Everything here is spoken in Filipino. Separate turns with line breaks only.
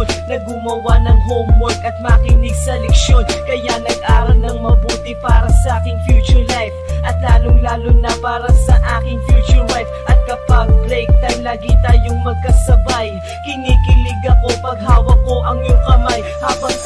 desisyon na gumawa ng homework at makinig sa leksyon. Kaya nag-aral ng mabuti para sa aking future life, at lalong-lalo na para sa aking future wife. At kapag break time, lagi tayong magkasabay. Kinikilig ako pag hawak ko ang iyong kamay habang